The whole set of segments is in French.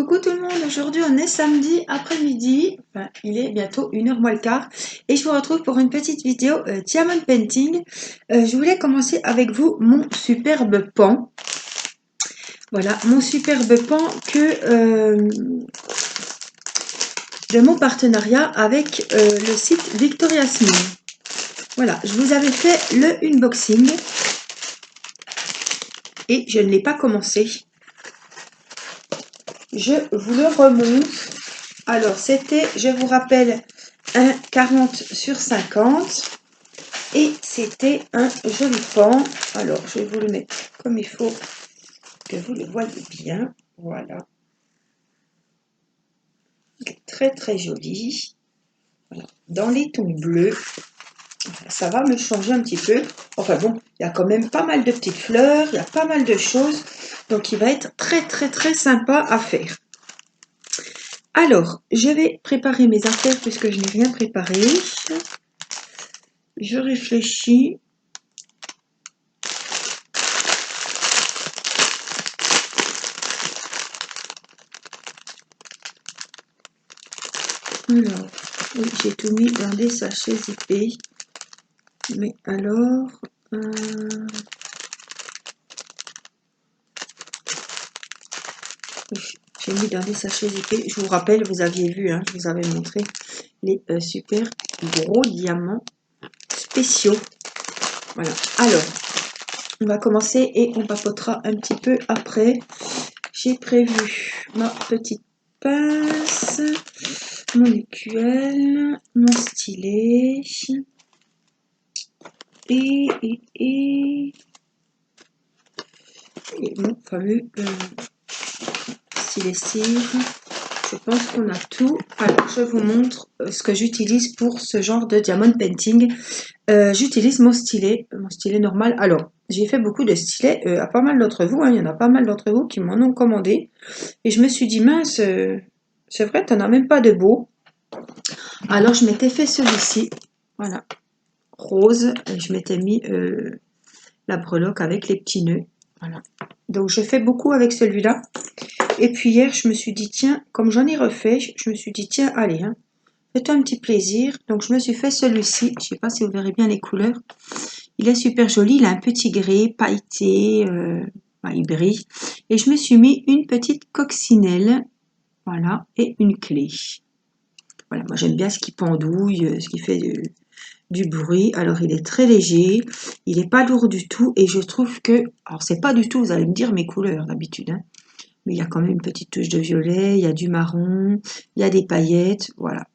Coucou tout le monde, aujourd'hui on est samedi après-midi, enfin, il est bientôt 1h moins le quart et je vous retrouve pour une petite vidéo Diamond Painting. Je voulais commencer avec vous mon superbe pan. Voilà, mon superbe pan de mon partenariat avec le site Victoria's Mill. Voilà, je vous avais fait le unboxing et je ne l'ai pas commencé. Je vous le remonte. Alors, c'était, je vous rappelle, un 40 sur 50. Et c'était un joli pan. Alors, je vais vous le mettre comme il faut, que vous le voyez bien. Voilà. Très, très joli. Voilà. Dans les tons bleus. Ça va me changer un petit peu. Enfin bon, il y a quand même pas mal de petites fleurs. Il y a pas mal de choses. Donc, il va être très, très, très sympa à faire. Alors, je vais préparer mes affaires puisque je n'ai rien préparé. Je réfléchis. Alors, oui, j'ai tout mis dans des sachets zippés. Mais alors, j'ai mis dans des sachets zippés. Je vous rappelle, vous aviez vu, hein, je vous avais montré les super gros diamants spéciaux. Voilà. Alors, on va commencer et on papotera un petit peu après. J'ai prévu ma petite pince, mon écuelle, mon stylet et mon fameux stylet cire. Je pense qu'on a tout. Alors, je vous montre ce que j'utilise pour ce genre de diamond painting. J'utilise mon stylet normal. Alors, j'ai fait beaucoup de stylets à pas mal d'entre vous. Hein, il y en a pas mal d'entre vous qui m'en ont commandé. Et je me suis dit, mince, c'est vrai, tu n'en as même pas de beau. Alors, je m'étais fait celui-ci. Voilà, rose. Et je m'étais mis la breloque avec les petits nœuds. Voilà. Donc, je fais beaucoup avec celui-là. Et puis hier, je me suis dit, tiens, comme j'en ai refait, je me suis dit, tiens, allez, hein, fais-toi un petit plaisir. Donc, je me suis fait celui-ci. Je ne sais pas si vous verrez bien les couleurs. Il est super joli. Il a un petit gris pailleté. Il brille. Et je me suis mis une petite coccinelle. Voilà. Et une clé. Voilà. Moi, j'aime bien ce qui pendouille, ce qui fait du bruit. Alors, il est très léger. Il n'est pas lourd du tout. Et je trouve que... Alors, c'est pas du tout, vous allez me dire, mes couleurs d'habitude, hein. Mais il y a quand même une petite touche de violet, il y a du marron, il y a des paillettes, voilà.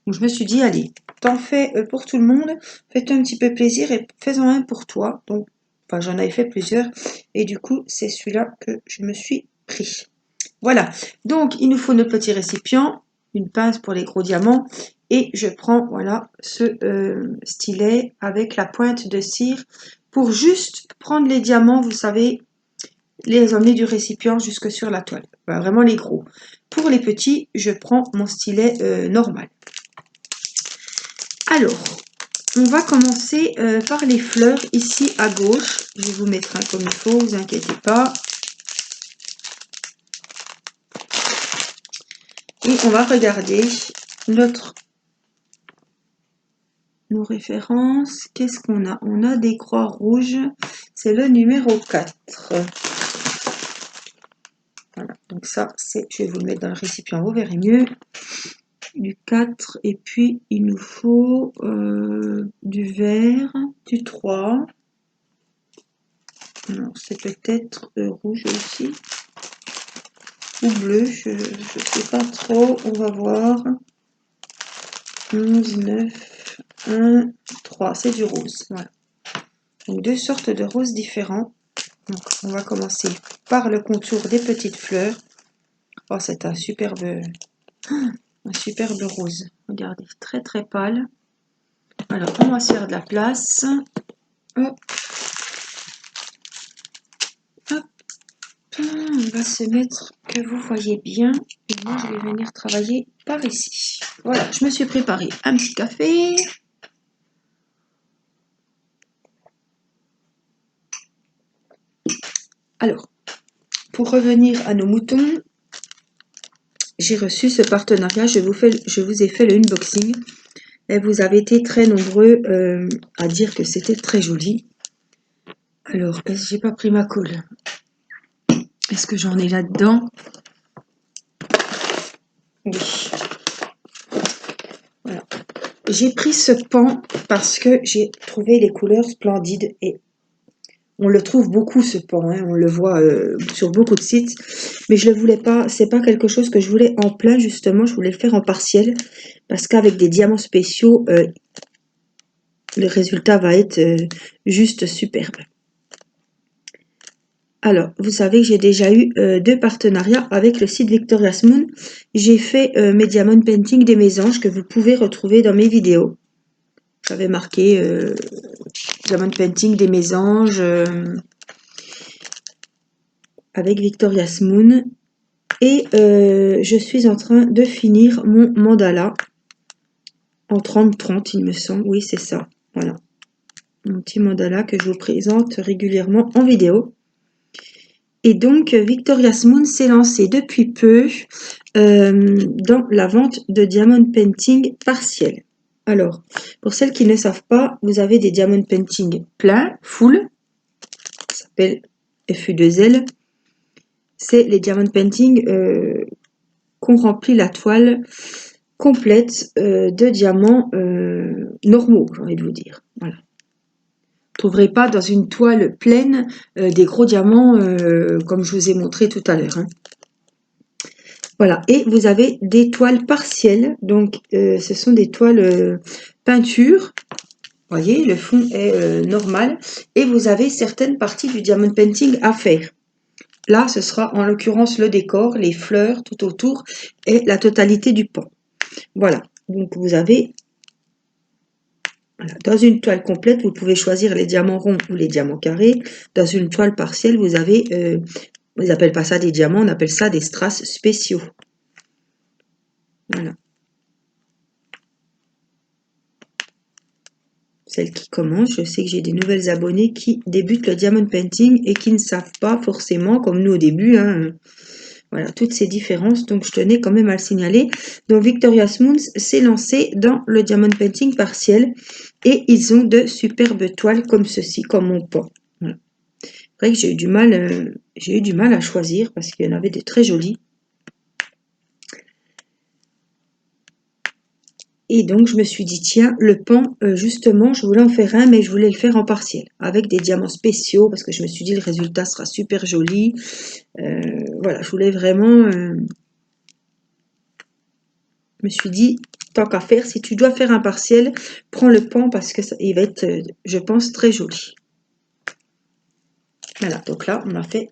Donc je me suis dit, allez, t'en fais pour tout le monde, fais-toi un petit peu plaisir et fais-en un pour toi. Donc, enfin, j'en avais fait plusieurs et du coup, c'est celui-là que je me suis pris. Voilà, donc il nous faut notre petit récipient, une pince pour les gros diamants et je prends, voilà, ce stylet avec la pointe de cire pour juste prendre les diamants, vous savez, les emmener du récipient jusque sur la toile. Enfin, vraiment les gros. Pour les petits, je prends mon stylet normal. Alors, on va commencer par les fleurs ici à gauche. Je vais vous mettre un comme il faut, vous inquiétez pas. Et on va regarder nos références. Qu'est-ce qu'on a? On a des croix rouges. C'est le numéro 4. Voilà, donc ça, je vais vous le mettre dans le récipient, vous verrez mieux. Du 4 et puis il nous faut du vert, du 3. Alors c'est peut-être rouge aussi ou bleu, je ne sais pas trop, on va voir. 11, 9, 1, 3, c'est du rose. Voilà. Donc deux sortes de roses différents. Donc on va commencer par le contour des petites fleurs. Oh, c'est un superbe rose. Regardez, très très pâle. Alors on va se faire de la place. Hop. Hop. On va se mettre que vous voyez bien. Et moi je vais venir travailler par ici. Voilà, je me suis préparé un petit café. Alors, pour revenir à nos moutons, j'ai reçu ce partenariat, je vous ai fait le unboxing. Et vous avez été très nombreux à dire que c'était très joli. Alors, est-ce que j'ai pas pris ma colle? Est-ce que j'en ai là-dedans? Oui. Voilà. J'ai pris ce pan parce que j'ai trouvé les couleurs splendides et on le trouve beaucoup ce pan, hein, on le voit sur beaucoup de sites, mais je le voulais pas, c'est pas quelque chose que je voulais en plein justement, je voulais le faire en partiel parce qu'avec des diamants spéciaux, le résultat va être juste superbe. Alors, vous savez que j'ai déjà eu 2 partenariats avec le site Victoria's Moon. J'ai fait mes diamond painting des mésanges que vous pouvez retrouver dans mes vidéos. J'avais marqué diamond painting des mésanges avec Victoria's Moon. Et je suis en train de finir mon mandala en 30-30, il me semble. Oui, c'est ça. Voilà. Mon petit mandala que je vous présente régulièrement en vidéo. Et donc, Victoria's Moon s'est lancé depuis peu dans la vente de diamond painting partiel. Alors, pour celles qui ne savent pas, vous avez des diamond painting pleins, full, ça s'appelle FU2L. C'est les diamond painting qu'on remplit la toile complète de diamants normaux, j'ai envie de vous dire. Voilà. Vous ne trouverez pas dans une toile pleine des gros diamants comme je vous ai montré tout à l'heure. Hein. Voilà, et vous avez des toiles partielles, donc ce sont des toiles peinture. Vous voyez, le fond est normal et vous avez certaines parties du diamond painting à faire. Là, ce sera en l'occurrence le décor, les fleurs tout autour et la totalité du pan. Voilà, donc vous avez, voilà, dans une toile complète, vous pouvez choisir les diamants ronds ou les diamants carrés. Dans une toile partielle, vous avez, on n'appelle pas ça des diamants, on appelle ça des strass spéciaux. Voilà. Celles qui commencent, je sais que j'ai des nouvelles abonnées qui débutent le diamond painting et qui ne savent pas forcément, comme nous au début, hein, voilà, toutes ces différences, donc je tenais quand même à le signaler. Donc Victoria's Moon s'est lancé dans le diamond painting partiel et ils ont de superbes toiles comme ceci, comme mon pan. Voilà. C'est vrai que j'ai eu du mal à choisir parce qu'il y en avait de très jolis. Et donc, je me suis dit, tiens, le pan, justement, je voulais en faire un, mais je voulais le faire en partiel, avec des diamants spéciaux, parce que je me suis dit, le résultat sera super joli. Voilà, je voulais vraiment... je me suis dit, tant qu'à faire, si tu dois faire un partiel, prends le pan, parce que ça, il va être, je pense, très joli. Voilà, donc là, on a fait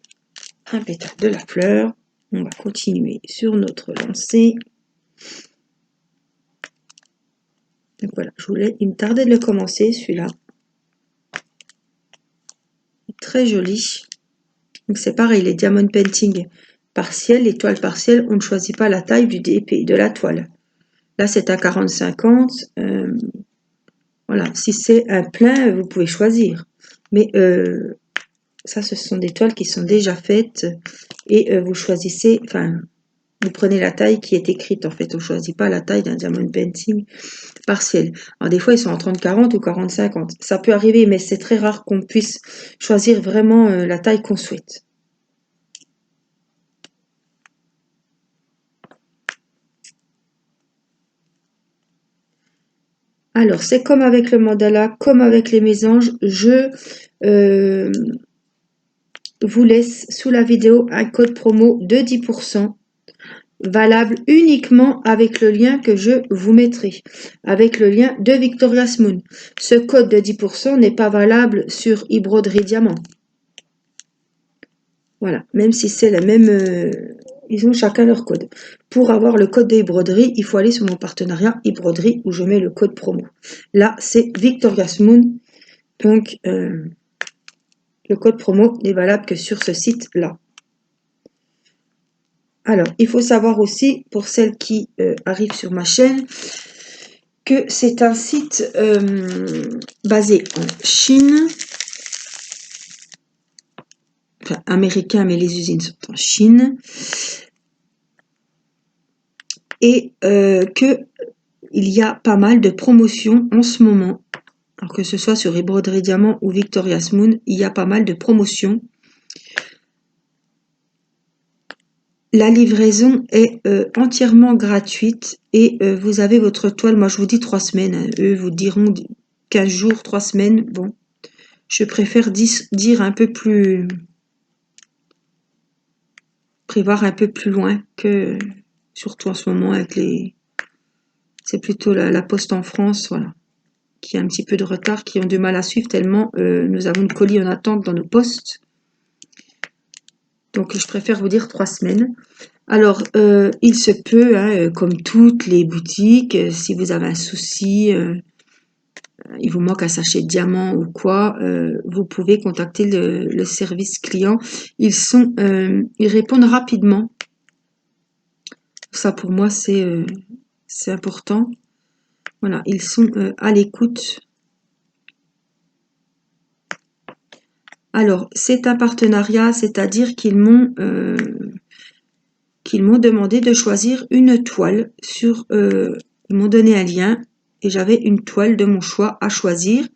un pétale de la fleur. On va continuer sur notre lancée. Donc voilà, il me tardait de le commencer, celui-là. Très joli. Donc c'est pareil, les diamond painting partiels, les toiles partielles, on ne choisit pas la taille du DP, de la toile. Là, c'est à 40-50. Voilà, si c'est un plein, vous pouvez choisir. Mais ça, ce sont des toiles qui sont déjà faites et vous choisissez, enfin, vous prenez la taille qui est écrite. En fait, on ne choisit pas la taille d'un diamond painting partiel. Alors, des fois, ils sont en 30-40 ou 40-50. Ça peut arriver, mais c'est très rare qu'on puisse choisir vraiment la taille qu'on souhaite. Alors, c'est comme avec le mandala, comme avec les mésanges, je vous laisse sous la vidéo un code promo de 10%, valable uniquement avec le lien que je vous mettrai, avec le lien de Victoria's Moon. Ce code de 10% n'est pas valable sur eBroderie Diamant. Voilà, même si c'est la même... ils ont chacun leur code. Pour avoir le code de eBroderie, il faut aller sur mon partenariat eBroderie où je mets le code promo. Là, c'est Victoria's Moon. Donc, le code promo n'est valable que sur ce site-là. Alors, il faut savoir aussi, pour celles qui arrivent sur ma chaîne, que c'est un site basé en Chine, enfin américain, mais les usines sont en Chine. et que il y a pas mal de promotions en ce moment. Alors que ce soit sur les broderies diamants ou Victoria's Moon, il y a pas mal de promotions. La livraison est entièrement gratuite et vous avez votre toile. Moi, je vous dis 3 semaines. Hein. Eux vous diront 15 jours, 3 semaines. Bon, je préfère dire un peu plus... prévoir un peu plus loin que... Surtout en ce moment avec les... C'est plutôt la poste en France, voilà, qui a un petit peu de retard, qui ont du mal à suivre tellement nous avons de colis en attente dans nos postes. Donc, je préfère vous dire 3 semaines. Alors, il se peut, hein, comme toutes les boutiques, si vous avez un souci, il vous manque un sachet de diamant ou quoi, vous pouvez contacter le service client. Ils répondent rapidement. Ça, pour moi, c'est important. Voilà, ils sont à l'écoute. Alors, c'est un partenariat, c'est-à-dire qu'ils m'ont demandé de choisir une toile ils m'ont donné un lien et j'avais une toile de mon choix à choisir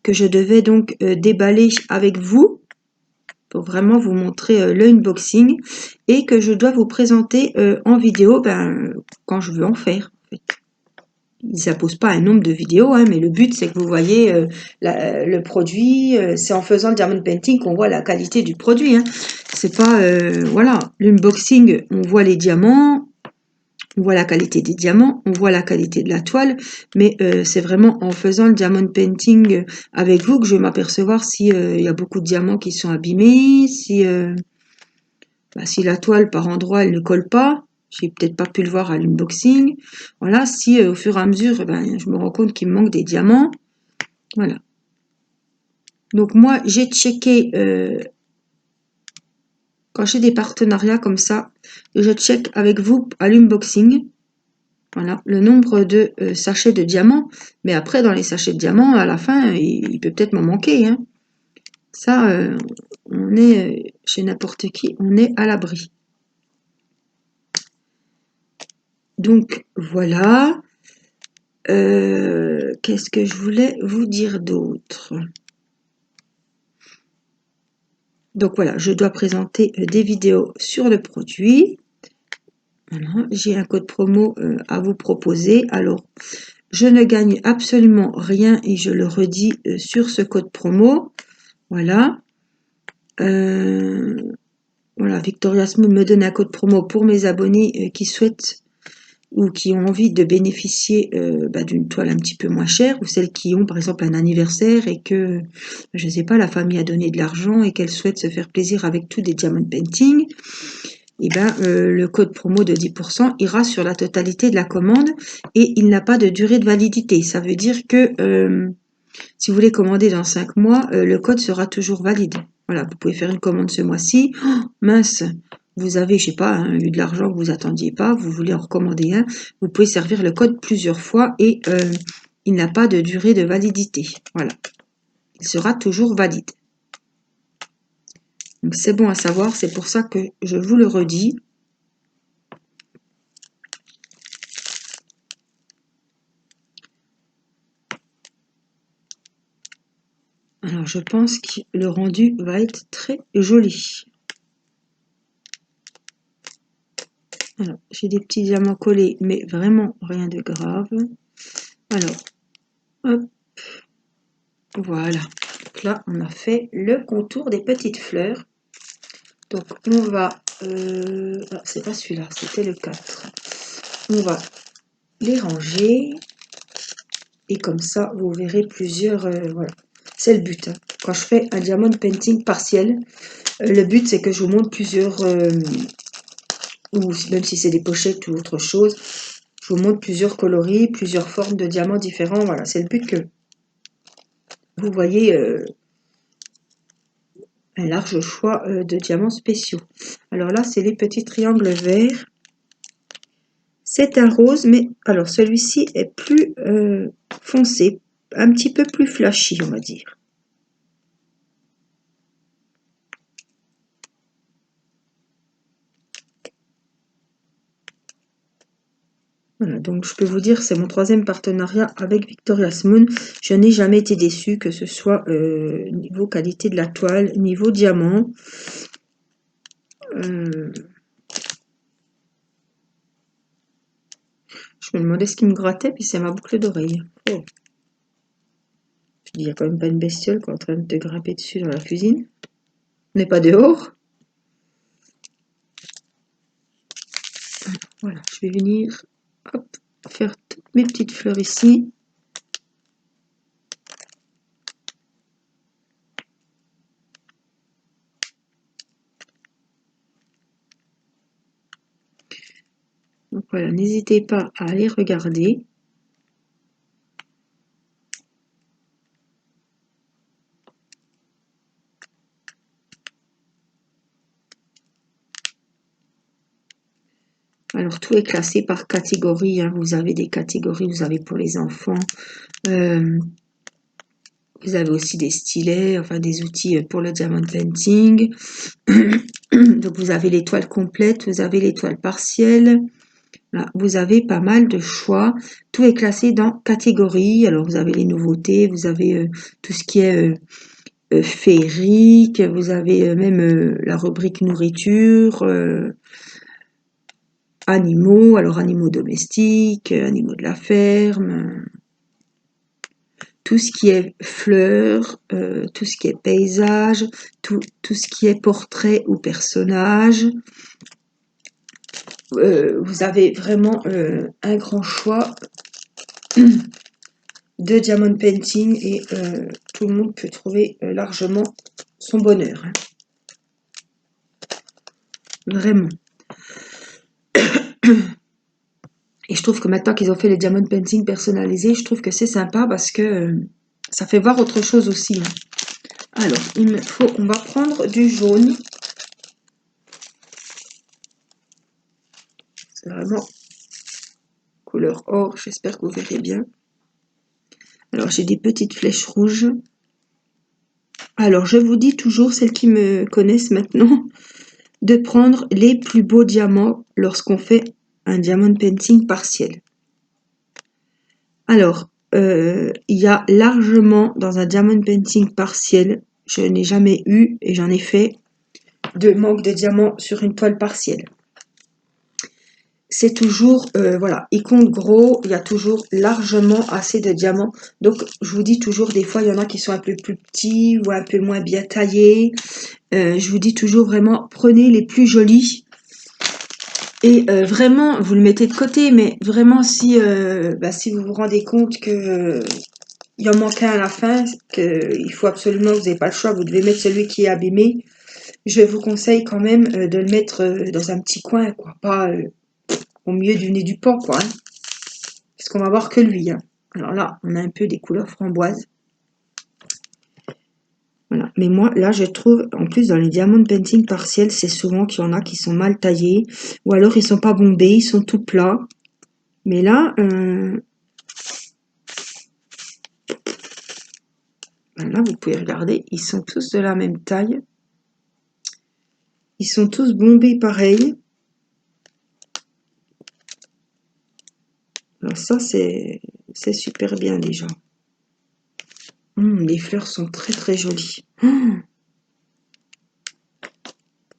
que je devais donc déballer avec vous pour vraiment vous montrer le unboxing et que je dois vous présenter en vidéo quand je veux en faire. Ils s'imposent pas un nombre de vidéos, hein, mais le but c'est que vous voyez le produit. C'est en faisant le diamond painting qu'on voit la qualité du produit. Hein. C'est pas voilà, l'unboxing, on voit les diamants, on voit la qualité des diamants, on voit la qualité de la toile, mais c'est vraiment en faisant le diamond painting avec vous que je vais m'apercevoir si il y a beaucoup de diamants qui sont abîmés, si la toile par endroit elle ne colle pas. J'ai peut-être pas pu le voir à l'unboxing. Voilà, si au fur et à mesure, je me rends compte qu'il me manque des diamants. Voilà. Donc moi, j'ai checké, quand j'ai des partenariats comme ça, je check avec vous à l'unboxing. Voilà, le nombre de sachets de diamants. Mais après, dans les sachets de diamants, à la fin, il peut peut-être m'en manquer. Hein. Ça, on est chez n'importe qui, on est à l'abri. Donc, voilà. Qu'est-ce que je voulais vous dire d'autre? Donc voilà, je dois présenter des vidéos sur le produit. Voilà, j'ai un code promo à vous proposer. Alors, je ne gagne absolument rien et je le redis sur ce code promo. Voilà. Voilà, Victoria's Moon me donne un code promo pour mes abonnés qui souhaitent ou qui ont envie de bénéficier d'une toile un petit peu moins chère, ou celles qui ont par exemple un anniversaire et que, je ne sais pas, la famille a donné de l'argent et qu'elle souhaite se faire plaisir avec tout des diamond painting, et le code promo de 10% ira sur la totalité de la commande et il n'a pas de durée de validité. Ça veut dire que si vous voulez commander dans 5 mois, le code sera toujours valide. Voilà, vous pouvez faire une commande ce mois-ci. Oh, mince, vous avez, je sais pas, hein, eu de l'argent que vous attendiez pas, vous voulez en recommander un. Vous pouvez servir le code plusieurs fois et il n'a pas de durée de validité. Voilà, il sera toujours valide. Donc c'est bon à savoir, c'est pour ça que je vous le redis. Alors je pense que le rendu va être très joli. Alors, j'ai des petits diamants collés, mais vraiment rien de grave. Alors, hop, voilà. Donc là, on a fait le contour des petites fleurs. Donc, on va... ah, c'est pas celui-là, c'était le 4. On va les ranger. Et comme ça, vous verrez plusieurs... voilà, c'est le but. Hein. Quand je fais un diamond painting partiel, le but, c'est que je vous montre plusieurs... ou même si c'est des pochettes ou autre chose, je vous montre plusieurs coloris, plusieurs formes de diamants différents. Voilà, c'est le but que vous voyez un large choix de diamants spéciaux. Alors là, c'est les petits triangles verts. C'est un rose, mais alors celui-ci est plus foncé, un petit peu plus flashy, on va dire. Voilà, donc je peux vous dire, c'est mon 3e partenariat avec Victoria's Moon. Je n'ai jamais été déçue, que ce soit niveau qualité de la toile, niveau diamant. Je me demandais ce qui me grattait, puis c'est ma boucle d'oreille. Oh. Je dis, il n'y a quand même pas une bestiole qui est en train de te grimper dessus dans la cuisine. On n'est pas dehors. Voilà, je vais venir hop, faire toutes mes petites fleurs ici. Donc voilà, n'hésitez pas à aller regarder. Alors, tout est classé par catégorie, hein. Vous avez des catégories, vous avez pour les enfants, vous avez aussi des stylets, enfin des outils pour le diamond painting. Donc, vous avez l'étoile complète, vous avez l'étoile partielle. Là, vous avez pas mal de choix. Tout est classé dans catégorie. Alors, vous avez les nouveautés, vous avez tout ce qui est féerique, vous avez même la rubrique nourriture, animaux, alors animaux domestiques, animaux de la ferme, tout ce qui est fleurs, tout ce qui est paysage, tout ce qui est portrait ou personnage. Vous avez vraiment un grand choix de diamond painting et tout le monde peut trouver largement son bonheur. Hein. Vraiment. Et je trouve que maintenant qu'ils ont fait les diamond painting personnalisés, je trouve que c'est sympa parce que ça fait voir autre chose aussi. Hein. Alors, il me faut, on va prendre du jaune. C'est vraiment couleur or, j'espère que vous verrez bien. Alors, j'ai des petites flèches rouges. Alors, je vous dis toujours, celles qui me connaissent maintenant, de prendre les plus beaux diamants lorsqu'on fait un diamond painting partiel. Alors, il y a largement dans un diamond painting partiel, je n'ai jamais eu et j'en ai fait de manque de diamants sur une toile partielle. C'est toujours, voilà, il compte gros, il y a toujours largement assez de diamants. Donc, je vous dis toujours, des fois, il y en a qui sont un peu plus petits ou un peu moins bien taillés. Je vous dis toujours vraiment, prenez les plus jolis. Et vraiment, vous le mettez de côté, mais vraiment, si vous vous rendez compte que il en manque un à la fin, qu'il faut absolument, vous n'avez pas le choix, vous devez mettre celui qui est abîmé, je vous conseille quand même de le mettre dans un petit coin, quoi, pas au milieu du nez du pan, quoi. Hein. Parce qu'on va voir que lui. Hein. Alors là, on a un peu des couleurs framboises. Voilà. Mais moi, là, je trouve, en plus, dans les diamond painting partiels, c'est souvent qu'il y en a qui sont mal taillés, ou alors ils sont pas bombés, ils sont tout plats. Mais là, là, vous pouvez regarder, ils sont tous de la même taille. Ils sont tous bombés pareil. Alors ça, c'est super bien déjà. Les fleurs sont très très jolies.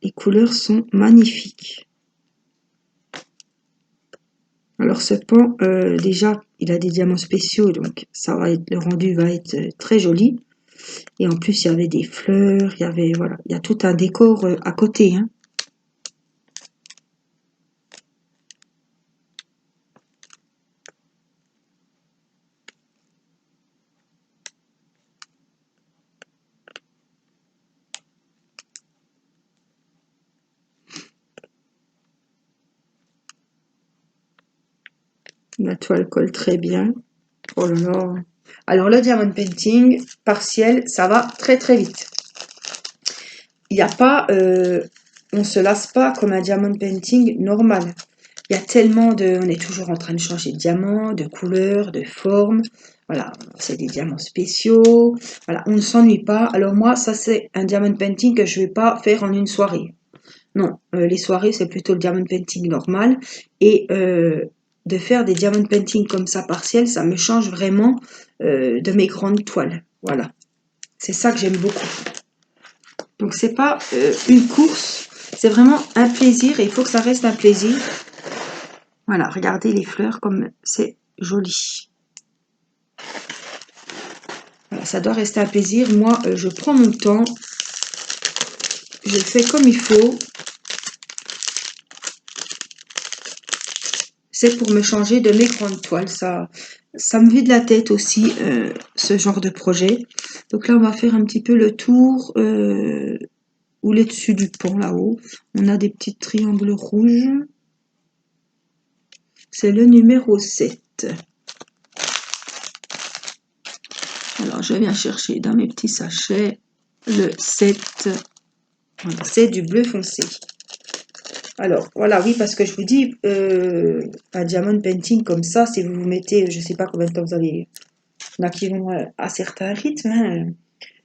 Les couleurs sont magnifiques. Alors ce pan, déjà, il a des diamants spéciaux, donc ça va être, le rendu va être très joli. Et en plus, il y avait des fleurs, il y avait, voilà, il y a tout un décor à côté. Hein. La toile colle très bien. Oh là là. Alors le diamond painting partiel, ça va très très vite. Il n'y a pas, on se lasse pas comme un diamond painting normal. Il y a tellement de, on est toujours en train de changer de diamant, de couleur, de forme. Voilà, c'est des diamants spéciaux. Voilà, on ne s'ennuie pas. Alors moi, ça c'est un diamond painting que je vais pas faire en une soirée. Non, les soirées c'est plutôt le diamond painting normal. Et de faire des diamond painting comme ça partiels, ça me change vraiment de mes grandes toiles. Voilà, c'est ça que j'aime beaucoup. Donc c'est pas une course, c'est vraiment un plaisir et il faut que ça reste un plaisir. Voilà, regardez les fleurs comme c'est joli. Voilà, ça doit rester un plaisir. Moi, je prends mon temps, je le fais comme il faut. C'est pour me changer de mes grandes toiles. Ça me vide la tête aussi, ce genre de projet. Donc là, on va faire un petit peu le tour ou les dessus du pont là-haut. On a des petits triangles rouges. C'est le numéro 7. Alors, je viens chercher dans mes petits sachets le 7. Voilà, c'est du bleu foncé. Alors, voilà, oui, parce que je vous dis, un diamond painting comme ça, si vous vous mettez, je sais pas combien de temps vous avez, il y en a qui vont à certains rythmes, hein,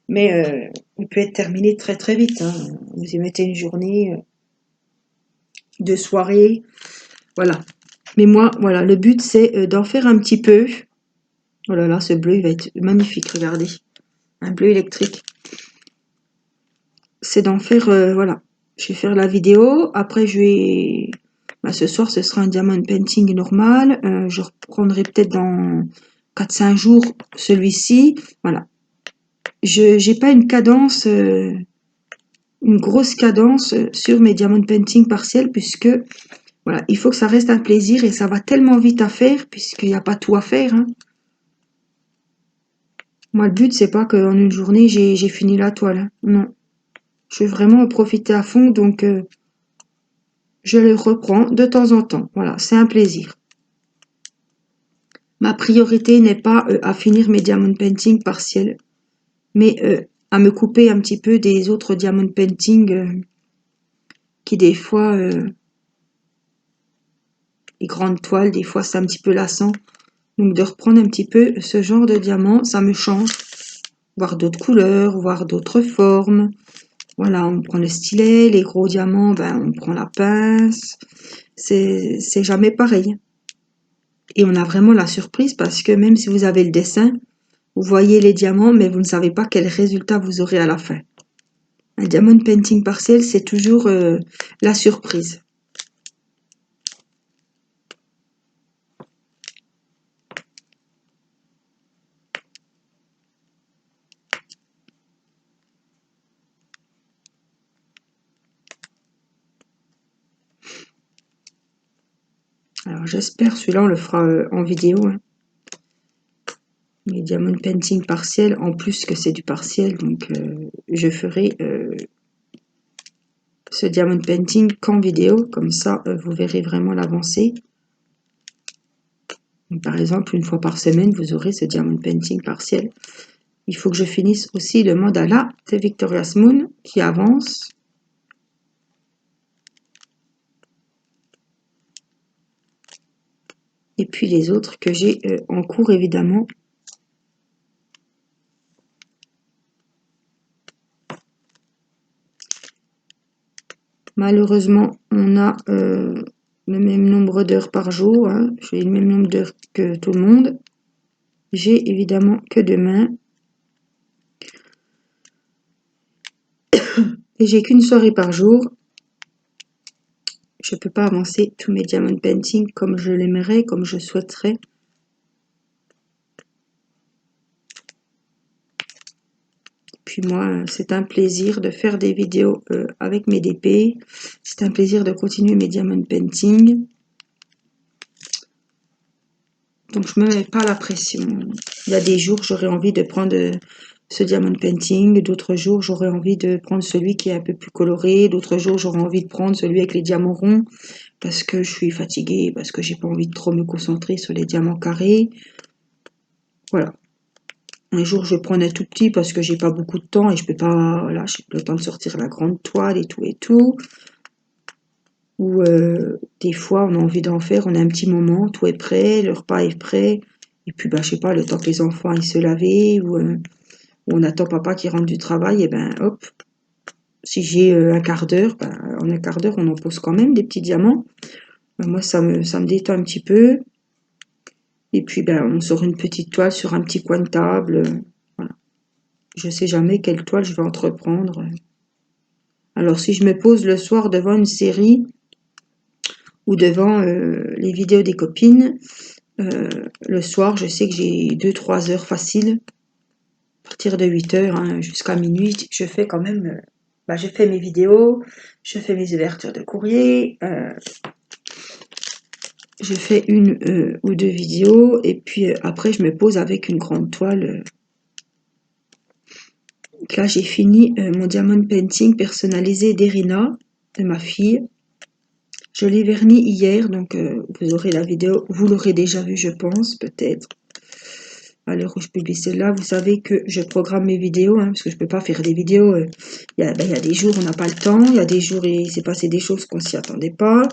mais il peut être terminé très très vite. Hein. Vous y mettez une journée de soirée, voilà. Mais moi, voilà, le but c'est d'en faire un petit peu. Oh là là, ce bleu, il va être magnifique, regardez. Un bleu électrique. C'est d'en faire, voilà. Je vais faire la vidéo. Après, je vais... Bah, ce soir, ce sera un diamond painting normal. Je reprendrai peut-être dans 4-5 jours celui-ci. Voilà. Je n'ai pas une cadence, une grosse cadence sur mes diamond painting partiels puisque voilà, il faut que ça reste un plaisir et ça va tellement vite à faire puisqu'il n'y a pas tout à faire. Hein. Moi, le but, c'est pas qu'en une journée, j'ai fini la toile. Hein. Non. Je veux vraiment en profiter à fond, donc je le reprends de temps en temps. Voilà, c'est un plaisir. Ma priorité n'est pas à finir mes diamond painting partiels, mais à me couper un petit peu des autres diamond painting qui des fois, les grandes toiles, des fois c'est un petit peu lassant. Donc de reprendre un petit peu ce genre de diamant, ça me change. Voir d'autres couleurs, voir d'autres formes. Voilà, on prend le stylet, les gros diamants, ben, on prend la pince. C'est jamais pareil. Et on a vraiment la surprise parce que même si vous avez le dessin, vous voyez les diamants, mais vous ne savez pas quel résultat vous aurez à la fin. Un diamond painting partiel, c'est toujours la surprise. Alors j'espère, celui-là on le fera en vidéo. Hein. Les diamond painting partiel, en plus que c'est du partiel, donc je ferai ce diamond painting qu'en vidéo, comme ça vous verrez vraiment l'avancée. Par exemple, une fois par semaine, vous aurez ce diamond painting partiel. Il faut que je finisse aussi le mandala de Victoria's Moon qui avance. Et puis les autres que j'ai en cours évidemment. Malheureusement, on a le même nombre d'heures par jour. Hein. J'ai le même nombre d'heures que tout le monde. J'ai évidemment que demain. Et j'ai qu'une soirée par jour. Je ne peux pas avancer tous mes diamond painting comme je l'aimerais, comme je souhaiterais. Puis moi, c'est un plaisir de faire des vidéos avec mes DP. C'est un plaisir de continuer mes diamond painting. Donc je ne me mets pas la pression. Il y a des jours, j'aurais envie de prendre ce diamond painting. D'autres jours, j'aurais envie de prendre celui qui est un peu plus coloré. D'autres jours, j'aurais envie de prendre celui avec les diamants ronds. Parce que je suis fatiguée, parce que j'ai pas envie de trop me concentrer sur les diamants carrés. Voilà. Un jour, je prends un tout petit parce que j'ai pas beaucoup de temps et je peux pas, voilà, j'ai le temps de sortir la grande toile et tout et tout. Ou des fois, on a envie d'en faire, on a un petit moment, tout est prêt, le repas est prêt. Et puis, bah, je sais pas, le temps que les enfants aillent se laver ou on attend papa qui rentre du travail, et ben hop, si j'ai un quart d'heure, ben, en un quart d'heure, on en pose quand même des petits diamants. Ben, moi, ça me détend un petit peu. Et puis, ben, on sort une petite toile sur un petit coin de table. Voilà. Je sais jamais quelle toile je vais entreprendre. Alors, si je me pose le soir devant une série ou devant les vidéos des copines, le soir, je sais que j'ai 2-3 heures faciles. À partir de 8 heures hein, jusqu'à minuit, je fais quand même... bah, je fais mes vidéos, je fais mes ouvertures de courrier, je fais une ou deux vidéos, et puis après, je me pose avec une grande toile. Là, j'ai fini mon diamond painting personnalisé d'Erina, de ma fille. Je l'ai verni hier, donc vous aurez la vidéo, vous l'aurez déjà vu, je pense, peut-être. À l'heure où je publie celle-là, vous savez que je programme mes vidéos, hein, parce que je ne peux pas faire des vidéos. Il y a des jours où on n'a pas le temps, il y a des jours où il s'est passé des choses qu'on s'y attendait pas,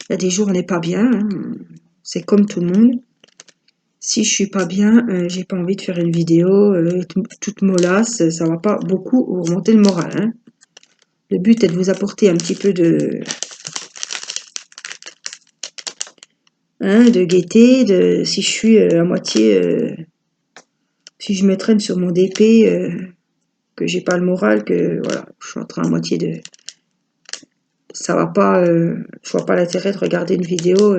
il y a des jours où on n'est pas bien, hein, c'est comme tout le monde. Si je suis pas bien, j'ai pas envie de faire une vidéo toute mollasse, ça va pas beaucoup remonter le moral. Hein. Le but est de vous apporter un petit peu de gaieté, si je suis à moitié, si je me traîne sur mon DP, que j'ai pas le moral, que voilà, je suis en train à moitié de... Ça va pas, je vois pas l'intérêt de regarder une vidéo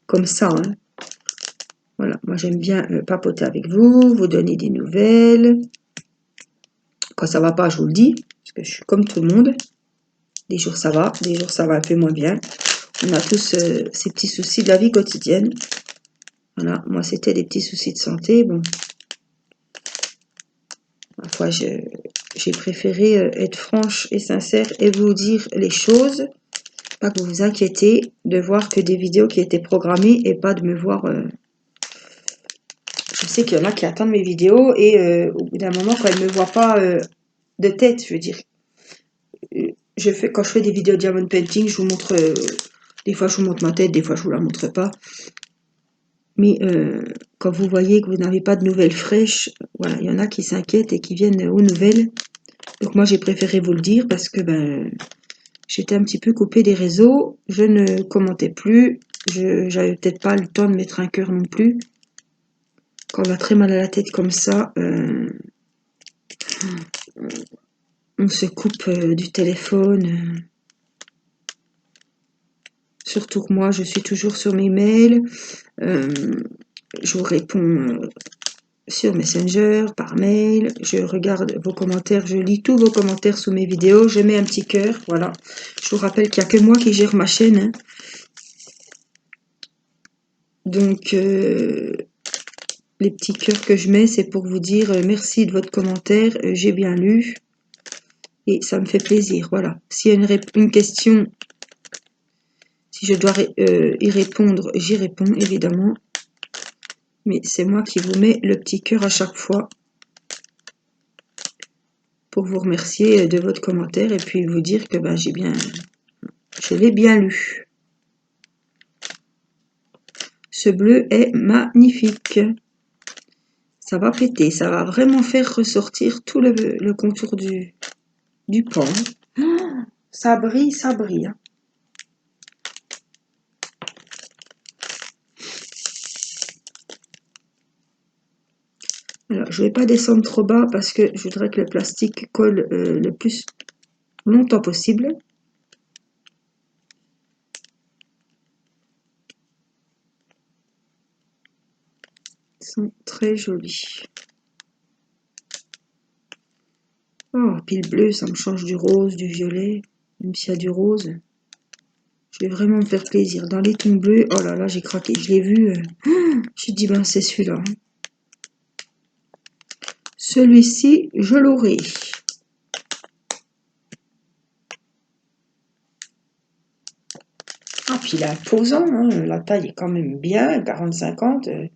comme ça. Hein. Voilà, moi j'aime bien papoter avec vous, vous donner des nouvelles. Quand ça va pas, je vous le dis, parce que je suis comme tout le monde. Des jours ça va, des jours ça va un peu moins bien. On a tous ces petits soucis de la vie quotidienne. Voilà, moi c'était des petits soucis de santé. Bon, parfois j'ai préféré être franche et sincère et vous dire les choses. Pas que vous vous inquiétez de voir que des vidéos qui étaient programmées et pas de me voir... Je sais qu'il y en a qui attendent mes vidéos et au bout d'un moment, quand elles ne me voient pas de tête, je veux dire, quand je fais des vidéos diamond painting, je vous montre... des fois, je vous montre ma tête, des fois, je vous la montre pas. Mais quand vous voyez que vous n'avez pas de nouvelles fraîches, voilà, il y en a qui s'inquiètent et qui viennent aux nouvelles. Donc moi, j'ai préféré vous le dire parce que ben, j'étais un petit peu coupée des réseaux. Je ne commentais plus. J'avais peut-être pas le temps de mettre un cœur non plus. Quand on a très mal à la tête comme ça, on se coupe du téléphone. Surtout que moi, je suis toujours sur mes mails. Je vous réponds sur Messenger, par mail. Je regarde vos commentaires. Je lis tous vos commentaires sous mes vidéos. Je mets un petit cœur. Voilà. Je vous rappelle qu'il n'y a que moi qui gère ma chaîne. Hein. Donc, les petits cœurs que je mets, c'est pour vous dire merci de votre commentaire. J'ai bien lu. Et ça me fait plaisir. Voilà. S'il y a une question... Si je dois y répondre, j'y réponds, évidemment. Mais c'est moi qui vous mets le petit cœur à chaque fois pour vous remercier de votre commentaire et puis vous dire que ben, je l'ai bien lu. Ce bleu est magnifique. Ça va péter, ça va vraiment faire ressortir tout le contour du pan. Oh, ça brille, ça brille. Hein. Alors, je ne vais pas descendre trop bas parce que je voudrais que le plastique colle le plus longtemps possible. Ils sont très jolis. Oh, puis le bleu, ça me change du rose, du violet, même s'il y a du rose. Je vais vraiment me faire plaisir. Dans les tons bleus, oh là là, j'ai craqué. Je l'ai vu. J'ai dit, ben c'est celui-là. Celui-ci, je l'aurai. Ah, puis il est imposant, hein. La taille est quand même bien, 40-50.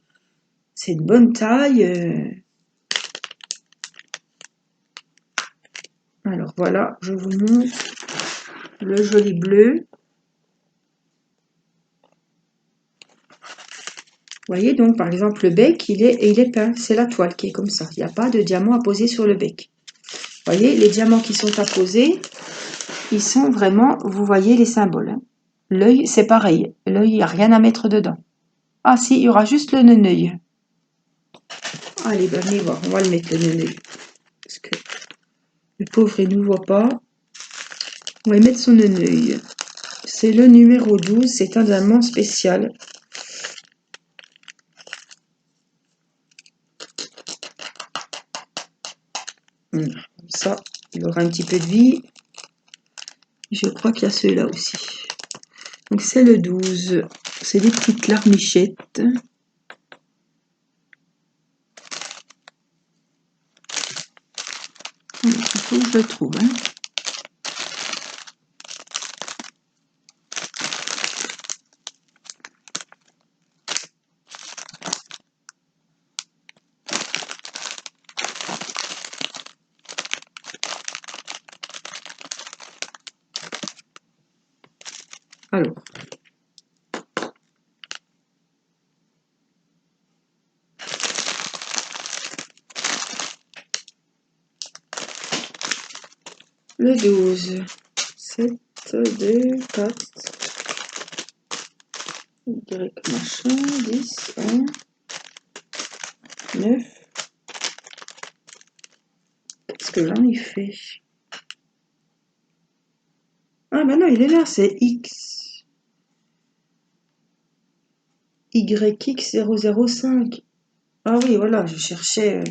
C'est une bonne taille. Alors voilà, je vous montre le joli bleu. Vous voyez donc, par exemple, le bec, il est peint. C'est la toile qui est comme ça. Il n'y a pas de diamant à poser sur le bec. Vous voyez, les diamants qui sont apposés, ils sont vraiment, vous voyez les symboles. Hein. L'œil, c'est pareil. L'œil, il n'y a rien à mettre dedans. Ah si, il y aura juste le neneuil. Allez, ben venez voir, on va le mettre le neneuil. Parce que le pauvre, il ne nous voit pas. On va y mettre son neneuil. C'est le numéro 12, c'est un diamant spécial. Comme ça, il aura un petit peu de vie. Je crois qu'il y a ceux-là aussi. Donc c'est le 12. C'est des petites larmichettes. Il faut que je le trouve. Hein. Alors. Le 12. 7, 2, 4. Y machin. 10, 1. 9. Qu'est-ce que là il fait? Ah ben non, il est là, c'est X. YX005. Ah oui, voilà, je cherchais.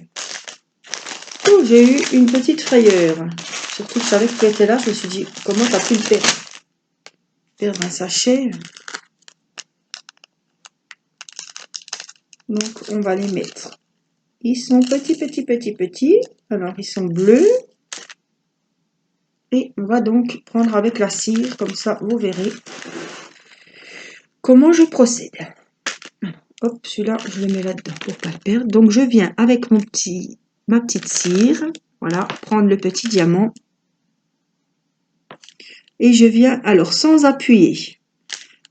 Oh, j'ai eu une petite frayeur. Surtout que je savais que tu étais là, je me suis dit, comment t'as pu le perdre? Perdre un sachet. Donc, on va les mettre. Ils sont petits. Alors, ils sont bleus. Et on va donc prendre avec la cire, comme ça, vous verrez comment je procède. Hop, celui-là, je le mets là-dedans pour ne pas le perdre. Donc, je viens avec ma petite cire. Voilà, prendre le petit diamant. Et je viens, alors, sans appuyer.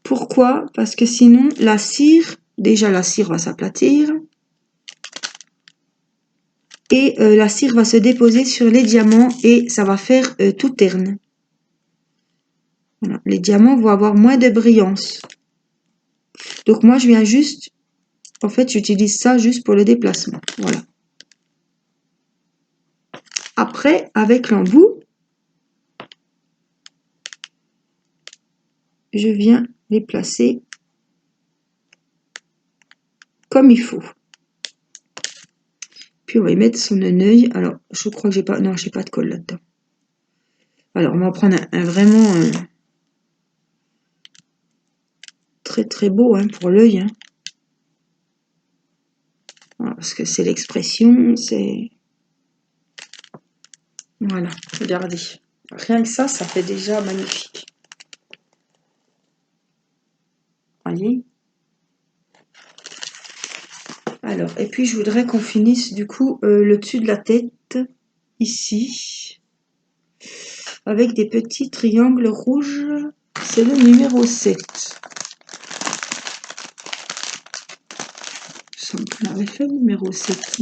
Pourquoi? Parce que sinon, la cire, déjà la cire va s'aplatir. Et la cire va se déposer sur les diamants et ça va faire tout terne. Voilà. Les diamants vont avoir moins de brillance. Donc moi, je viens juste, en fait, j'utilise ça juste pour le déplacement. Voilà. Après, avec l'embout, je viens les placer comme il faut. Puis on va y mettre son œil. Alors, je crois que j'ai pas, non, j'ai pas de colle là-dedans. Alors, on va prendre vraiment très très beau hein, pour l'œil. Hein. Voilà, parce que c'est l'expression, c'est... Voilà, regardez. Rien que ça fait déjà magnifique. Voyez. Alors, et puis je voudrais qu'on finisse du coup le dessus de la tête, ici, avec des petits triangles rouges. C'est le numéro 7. Je sens qu'on avait fait le numéro 7.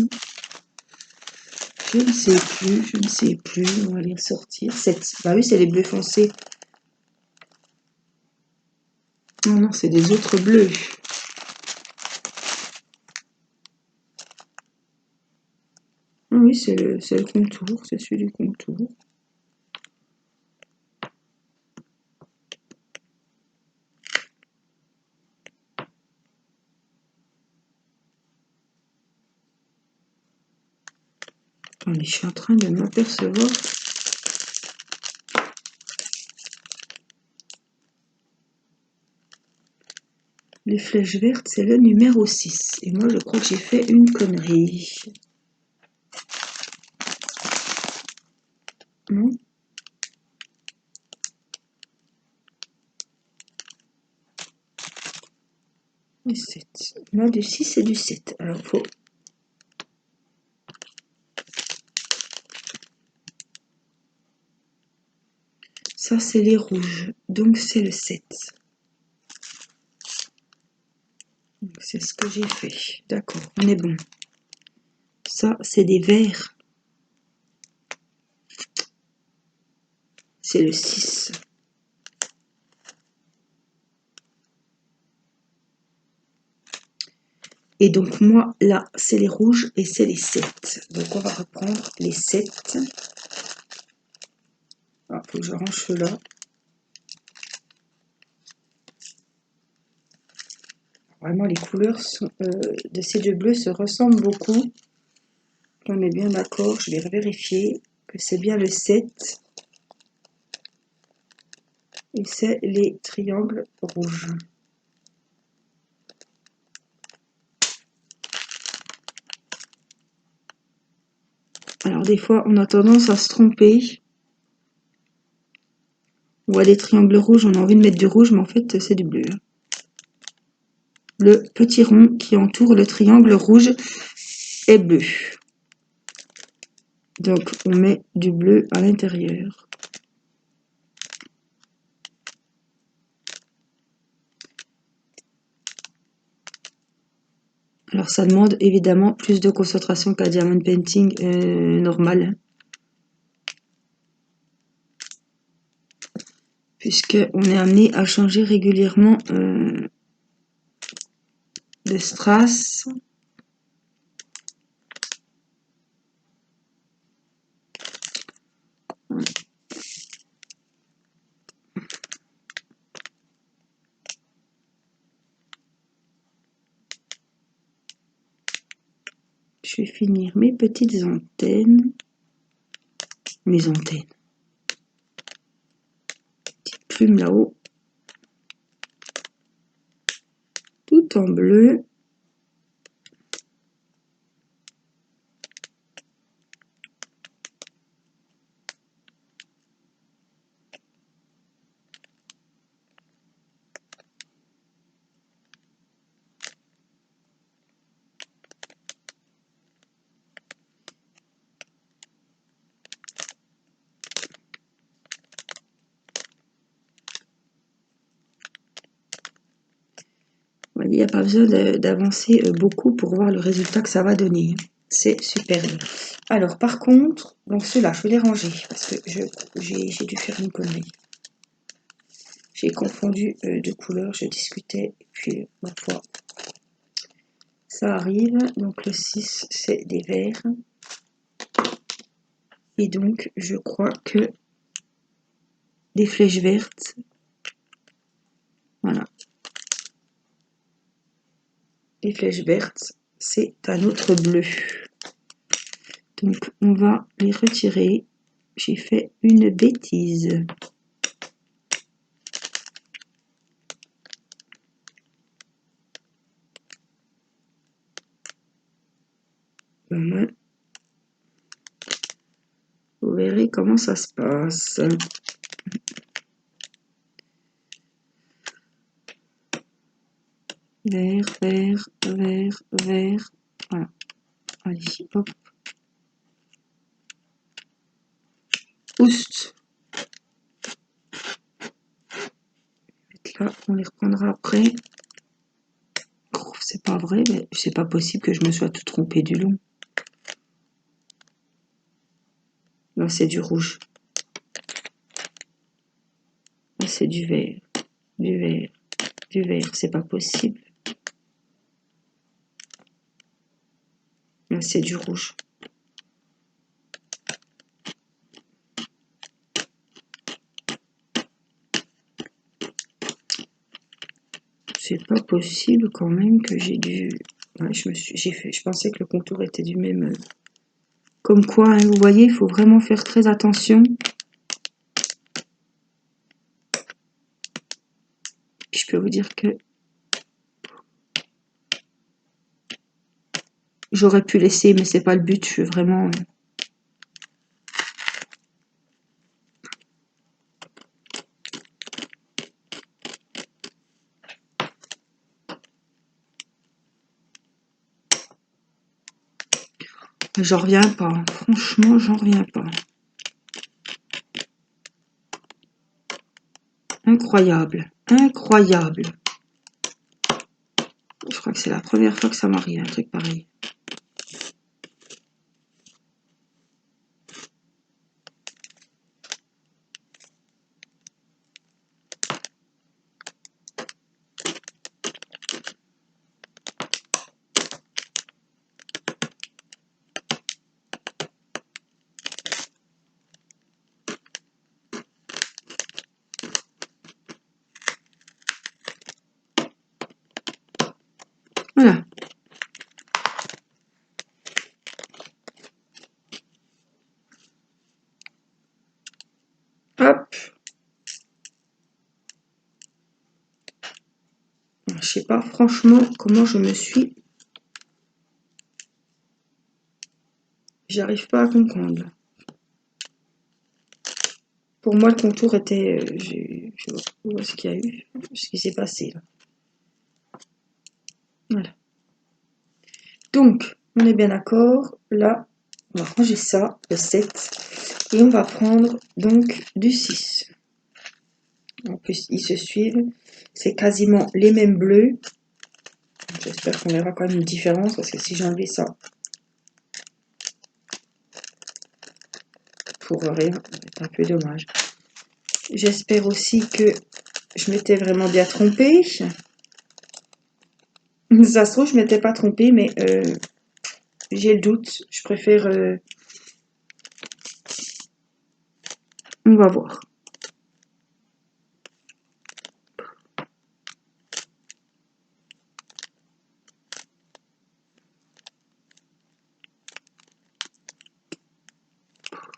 Je ne sais plus. On va les ressortir. 7. Bah oui, c'est les bleus foncés. Non, non, c'est des autres bleus. Ah oui, c'est le contour, c'est celui du contour. Attendez, je suis en train de m'apercevoir. Les flèches vertes, c'est le numéro 6. Et moi, je crois que j'ai fait une connerie. Non? Le 7. On a du 6 et du 7. Alors, faut... Ça, c'est les rouges. Donc, c'est le 7. C'est ce que j'ai fait. D'accord, on est bon. Ça, c'est des verts. C'est le 6. Et donc moi, là, c'est les rouges et c'est les 7. Donc on va reprendre les 7. Il faut que je range ceux-là. Vraiment, les couleurs de ces deux bleus se ressemblent beaucoup. On est bien d'accord, je vais vérifier que c'est bien le 7. Et c'est les triangles rouges. Alors des fois, on a tendance à se tromper. On voit des triangles rouges, on a envie de mettre du rouge, mais en fait, c'est du bleu. Le petit rond qui entoure le triangle rouge est bleu. Donc, on met du bleu à l'intérieur. Alors, ça demande évidemment plus de concentration qu'un diamond painting normal. Puisqu'on est amené à changer régulièrement de strass. Je vais finir mes petites antennes. Mes antennes. Petite plume là-haut. Tout en bleu. Vous voyez, il n'y a pas besoin d'avancer beaucoup pour voir le résultat que ça va donner. C'est superbe. Alors, par contre, donc ceux-là, je vais les ranger parce que j'ai dû faire une connerie. J'ai confondu deux couleurs, je discutais, et puis, ma foi, ça arrive. Donc, le 6, c'est des verts. Et donc, je crois que des flèches vertes. Voilà. Les flèches vertes, c'est un autre bleu. Donc, on va les retirer. J'ai fait une bêtise. Voilà. Vous verrez comment ça se passe. Vert, vert, vert, vert. Voilà. Allez, hop. Oust. Là, on les reprendra après. Oh, c'est pas vrai, mais c'est pas possible que je me sois tout trompée du long. Là, c'est du rouge. Là, c'est du vert. Du vert. Du vert. C'est pas possible. Là, c'est du rouge. C'est pas possible quand même que j'ai dû... Ouais, je pensais que le contour était du même... Comme quoi, hein, vous voyez, il faut vraiment faire très attention. Puis je peux vous dire que j'aurais pu laisser, mais c'est pas le but. Je suis vraiment... J'en reviens pas. Franchement, j'en reviens pas. Incroyable. Incroyable. Je crois que c'est la première fois que ça m'arrive, un truc pareil. Voilà. Hop. Je sais pas franchement comment je me suis. J'arrive pas à comprendre. Pour moi, le contour était. Je vois pas où est-ce qu'il y a eu. Ce qui s'est passé là. Voilà. Donc, on est bien d'accord. Là, on va ranger ça, le 7. Et on va prendre donc du 6. En plus, ils se suivent. C'est quasiment les mêmes bleus. J'espère qu'on verra quand même une différence. Parce que si j'ai enlevé ça pour rien, c'est un peu dommage. J'espère aussi que je m'étais vraiment bien trompée. Ça se trouve, je m'étais pas trompée, mais j'ai le doute. Je préfère... on va voir.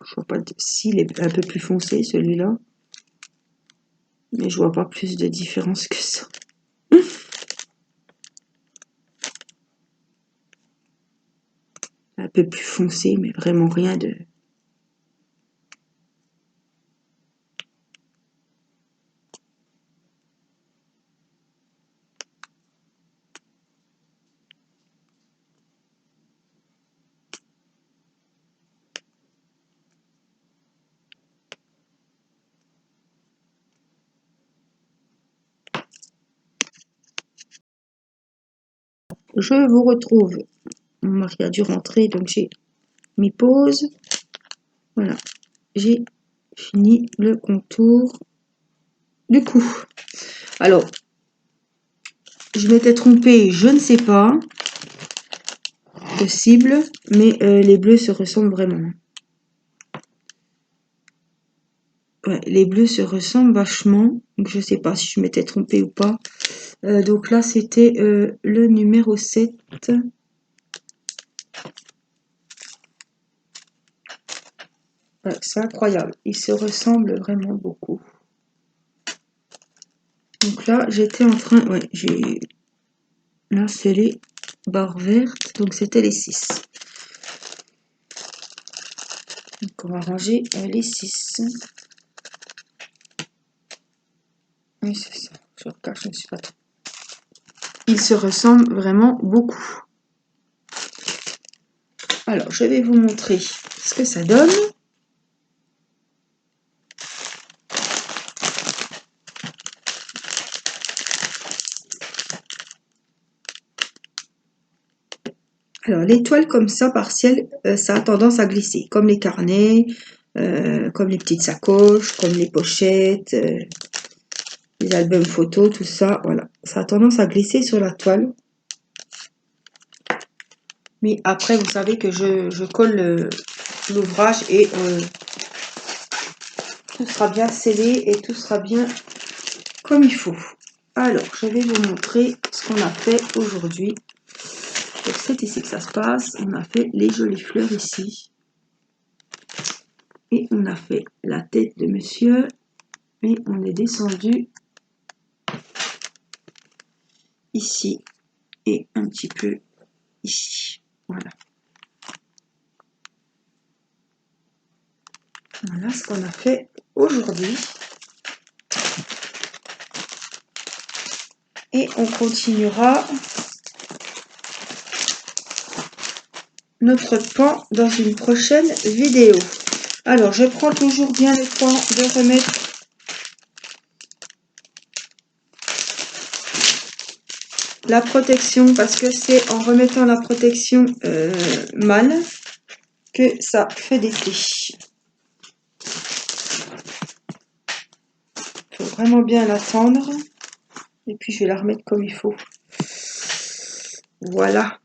Je vois pas s'il est un peu plus foncé, celui-là. Mais je vois pas plus de différence que ça. Un peu plus foncé, mais vraiment rien de... Je vous retrouve. Mon mari a dû rentrer, donc j'ai mis pause. Voilà. J'ai fini le contour du cou. Alors, je m'étais trompée, je ne sais pas. Possible, mais les bleus se ressemblent vraiment. Ouais, les bleus se ressemblent vachement. Donc, je sais pas si je m'étais trompée ou pas. Donc là, c'était le numéro 7. Ouais, c'est incroyable. Ils se ressemblent vraiment beaucoup. Donc là, j'étais en train... Ouais, j'ai... Là, c'est les barres vertes. Donc, c'était les 6. Donc, on va ranger les 6. Oui, c'est ça. Je regarde, je ne suis pas trop. Ils se ressemblent vraiment beaucoup. Alors, je vais vous montrer ce que ça donne. Alors, les toiles comme ça, partielles, ça a tendance à glisser, comme les carnets, comme les petites sacoches, comme les pochettes, les albums photos, tout ça, voilà. Ça a tendance à glisser sur la toile. Mais après, vous savez que je colle l'ouvrage et tout sera bien scellé et tout sera bien comme il faut. Alors, je vais vous montrer ce qu'on a fait aujourd'hui. Donc, c'est ici que ça se passe. On a fait les jolies fleurs ici. Et on a fait la tête de monsieur. Et on est descendu ici. Et un petit peu ici. Voilà. Voilà ce qu'on a fait aujourd'hui. Et on continuera notre pan dans une prochaine vidéo. Alors, je prends toujours bien le temps de remettre la protection parce que c'est en remettant la protection mal que ça fait des plis. Il faut vraiment bien l'attendre. Et puis, je vais la remettre comme il faut. Voilà.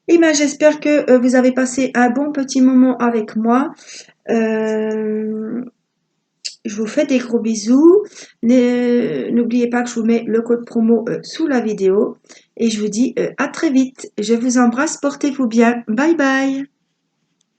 Et bien, j'espère que vous avez passé un bon petit moment avec moi. Je je vous fais des gros bisous. N'oubliez pas que je vous mets le code promo sous la vidéo. Et je vous dis à très vite. Je vous embrasse, portez-vous bien. Bye bye.